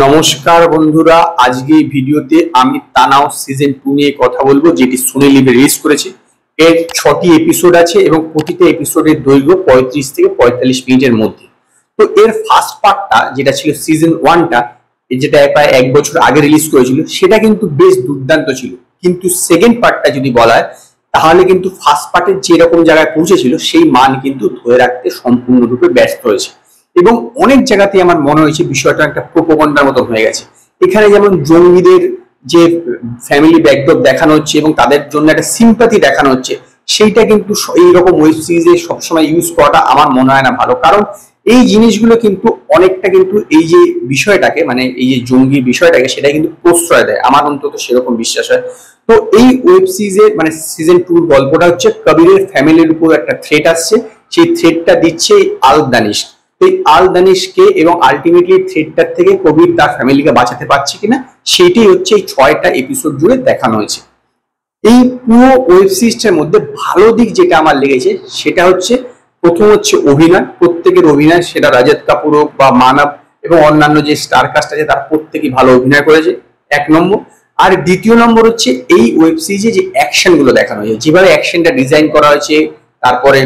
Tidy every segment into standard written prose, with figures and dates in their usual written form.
নমস্কার বন্ধুরা, আজকে এই ভিডিওতে আমি তানাও সিজন 2 নিয়ে কথা বলবো, যেটি সোনি লিভে রিলিজ করেছে। এর 6টি এপিসোড আছে এবং প্রতিটা এপিসোডের দৈর্ঘ্য 35 থেকে 45 মিনিটের মধ্যে। তো এর ফার্স্ট পার্টটা যেটা ছিল সিজন 1টা, যেটা প্রায় 1 বছর আগে রিলিজ করেছিল, সেটা কিন্তু বেশ দুর্দান্ত ছিল। কিন্তু সেকেন্ড পার্টটা যদি বলা হয় তাহলে কিন্তু ফার্স্ট পার্টের যেরকম জায়গায় পৌঁছেছিল সেই মান কিন্তু ধরে রাখতে সম্পূর্ণরূপে ব্যর্থ হয়েছে এবং অনেক জায়গাতে আমার মনে হয়েছে বিষয়টা একটা প্রোপাগান্ডার মতো হয়ে গেছে। এখানে যেমন জঙ্গিদের যে ফ্যামিলি ব্যাকড্রপ দেখানো হচ্ছে এবং তাদের জন্য একটা সিম্পাথি দেখানো হচ্ছে, সেইটা কিন্তু এইরকম ওয়েব সিরিজে সবসময় ইউজ করাটা আমার মনে হয় না ভালো। কারণ এই জিনিসগুলো কিন্তু অনেকটা কিন্তু এই যে বিষয়টাকে, মানে এই যে জঙ্গি বিষয়টাকে, সেটা কিন্তু প্রশ্রয় দেয়, আমার অন্তত সেরকম বিশ্বাস হয়। তো এই ওয়েব সিরিজের মানে সিজন 2 গল্পটা হচ্ছে কবিরের ফ্যামিলির উপর একটা থ্রেট আসছে, সেই থ্রেটটা দিচ্ছে আল দানিশ। এই আল দানিশকে এবং আলটিমেটলি থ্রেটটার থেকে কবির তার ফ্যামিলিকে বাঁচাতে পারছে কিনা, সেটাই হচ্ছে এই 6টা এপিসোড জুড়ে দেখানো হয়েছে। এই পুরো ওয়েব সিরিজটার মধ্যে ভালো দিক যেটা আমার লেগেছে সেটা হচ্ছে, প্রথম হচ্ছে অভিনয়, প্রত্যেকের অভিনয়, সেটা রাজত কাপুর হোক বা মানব এবং অন্যান্য যে স্টার কাস্ট আছে তারা প্রত্যেকেই ভালো অভিনয় করেছে, 1 নম্বর। আর দ্বিতীয় নম্বর হচ্ছে এই ওয়েব সিরিজে যে অ্যাকশন গুলো দেখানো হয়েছে, যেভাবে অ্যাকশনটা ডিজাইন করা হয়েছে, তারপরে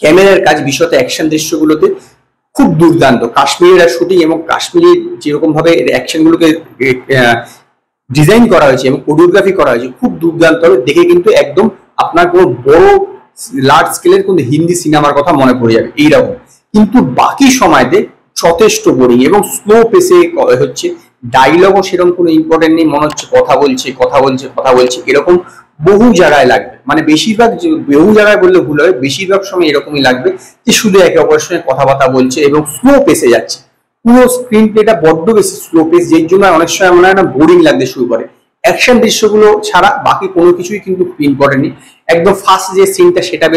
ক্যামেরার কাজ, বিশেষত অ্যাকশন দৃশ্যগুলোতে খুব দুর্দান্ত। কাশ্মীরের শুটিং এবং কাশ্মীরের যেরকম ভাবে অ্যাকশন গুলোকে ডিজাইন করা হয়েছে এবং কোরিওগ্রাফি করা হয়েছে, খুব দুর্দান্ত হবে দেখে। কিন্তু একদম আপনার কোনো বড় লার্জ স্কেলের কিন্তু হিন্দি সিনেমার কথা মনে পড়ে যাবে এইরকম। কিন্তু বাকি সময়তে যথেষ্ট বোরিং এবং স্লো পেসে হচ্ছে। ডায়লগও সেরকম কোনো ইম্পর্টেন্ট নেই, মনে হচ্ছে কথা বলছে কথা বলছে কথা বলছে, এরকম বহু জায়গায় লাগবে। মানে বেশিরভাগ, বহু জায়গায় বললে ভুল হবে, বেশিরভাগ সময় এরকমই লাগবে যে শুধু একে অপরের সঙ্গে কথাবার্তা বলছে এবং স্লো পেসে যাচ্ছে। পুরো স্ক্রিন প্লেটা বড্ড বেশি স্লো পেস, যের জন্য অনেক সময় মনে হয় না বোরিং লাগতে শুরু করে। অ্যাকশন দৃশ্যগুলো ছাড়া বাকি কোনো কিছুই কিন্তু ইম্পর্টেন্ট নেই। একদম ফার্স্ট যে সিনটা সেটা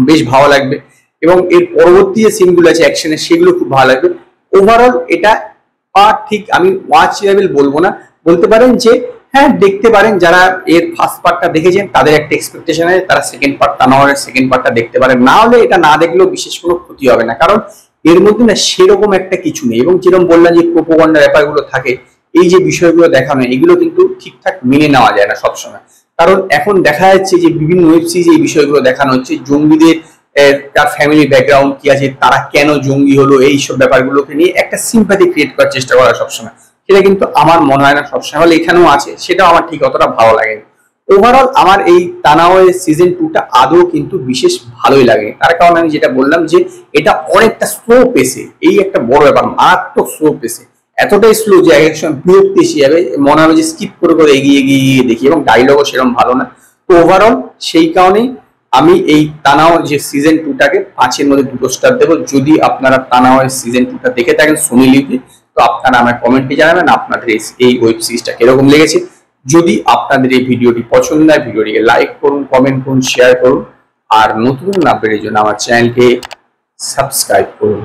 বেশ ভালো লাগবে এবং এর পরবর্তী যে সিনগুলো আছে অ্যাকশনের, সেগুলো খুব ভালো লাগবে। ওভারঅল এটা ঠিক আমি ওয়াচ লেভেল বলবো না, বলতে পারেন যে হ্যাঁ দেখতে পারেন। যারা এর ফার্স্ট পার্টটা দেখেছেন তাদের একটা এক্সপেকটেশন আছে, তারা সেকেন্ড পার্টটা সেকেন্ড পার্টটা দেখতে পারেন। না হলে এটা না দেখলেও বিশেষ কোনো ক্ষতি হবে না, কারণ এর মধ্যে না সেরকম একটা কিছু নেই। এবং যেরকম বললাম যে প্রোপাগান্ডা ব্যাপারগুলো থাকে, এই যে বিষয়গুলো দেখানো, এগুলো কিন্তু ঠিকঠাক মেনে নেওয়া যায় না সবসময়। কারণ এখন দেখা যাচ্ছে যে বিভিন্ন ওয়েব সিরিজে এই বিষয়গুলো দেখানো হচ্ছে, জঙ্গিদের তার ফ্যামিলি ব্যাকগ্রাউন্ড কি আছে, তারা কেন জঙ্গি হলো, এইসব ব্যাপারগুলোকে নিয়ে একটা সিম্পাথি ক্রিয়েট করার চেষ্টা করা সবসময়, সেটা কিন্তু আমার মনে হয় না সবসময়। হলে এখানেও আছে, সেটাও আমার ঠিক অতটা ভালো লাগে। ওভারঅল আমার এই তানাওয়ের সিজন 2টা আদৌ কিন্তু বিশেষ ভালোই লাগে। তার কারণ আমি যেটা বললাম যে এটা অনেকটা স্লো পেসে, এই একটা বড় ব্যাপার, মারাত্মক স্লো পেসে, এতটাই স্লো যে এক সময় বিরক্তি এসে যাবে, মনে হবে যে স্কিপ করে করে এগিয়ে এগিয়ে গিয়ে দেখি, এবং ডায়লগও সেরকম ভালো না। তো ওভারঅল সেই কারণেই আমি এই তানাও যে সিজন 2টাকে 5-এর মধ্যে 2 স্টার দেবো। যদি আপনারা তানাওয়ের সিজন 2টা দেখে থাকেন সোনি লিভে, তো আপনারা আমার কমেন্টে জানাবেন আপনাদের এই ওয়েব সিরিজটা কিরকম লেগেছে। যদি আপনাদের এই ভিডিওটি পছন্দ হয়, ভিডিওটিকে লাইক করুন, কমেন্ট করুন, শেয়ার করুন, আর নতুন আপডেটের জন্য আমার চ্যানেলকে সাবস্ক্রাইব করুন।